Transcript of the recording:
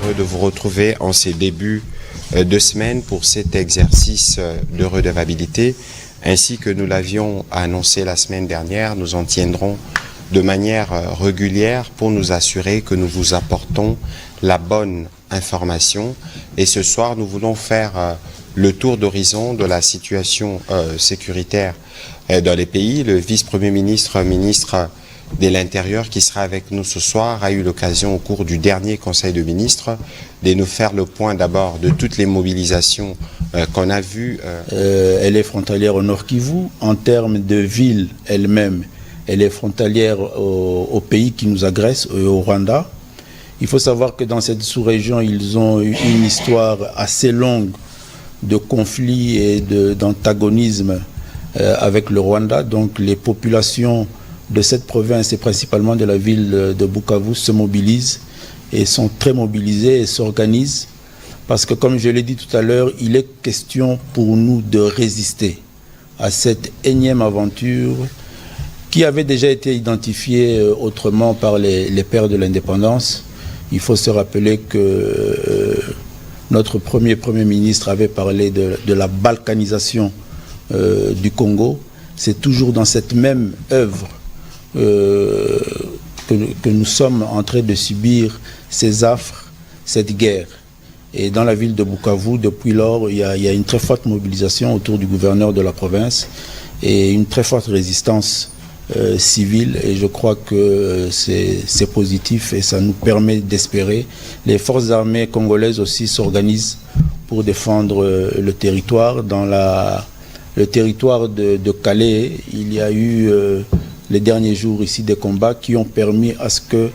heureux de vous retrouver en ces débuts de semaine pour cet exercice de redevabilité. Ainsi que nous l'avions annoncé la semaine dernière, nous en tiendrons de manière régulière pour nous assurer que nous vous apportons la bonne information. Et ce soir, nous voulons faire le tour d'horizon de la situation sécuritaire dans les pays. Le vice-premier ministre, ministre de l'Intérieur, qui sera avec nous ce soir, a eu l'occasion au cours du dernier Conseil de ministres de nous faire le point d'abord de toutes les mobilisations qu'on a vues. Elle est frontalière au Nord Kivu. En termes de ville elle-même, elle est frontalière au pays qui nous agresse, au Rwanda. Il faut savoir que dans cette sous-région, ils ont eu une histoire assez longue de conflits et d'antagonisme avec le Rwanda. Donc les populations de cette province et principalement de la ville de Bukavu se mobilisent et sont très mobilisées et s'organisent parce que, comme je l'ai dit tout à l'heure, il est question pour nous de résister à cette énième aventure qui avait déjà été identifiée autrement par les pères de l'indépendance. Il faut se rappeler que notre premier ministre avait parlé de la balkanisation du Congo. C'est toujours dans cette même œuvre que nous sommes en train de subir ces affres, cette guerre. Et dans la ville de Bukavu, depuis lors, il y a une très forte mobilisation autour du gouverneur de la province et une très forte résistance civile. Et je crois que c'est positif et ça nous permet d'espérer. Les forces armées congolaises aussi s'organisent pour défendre le territoire. Dans le territoire de Calais, il y a eu les derniers jours ici des combats qui ont permis à ce que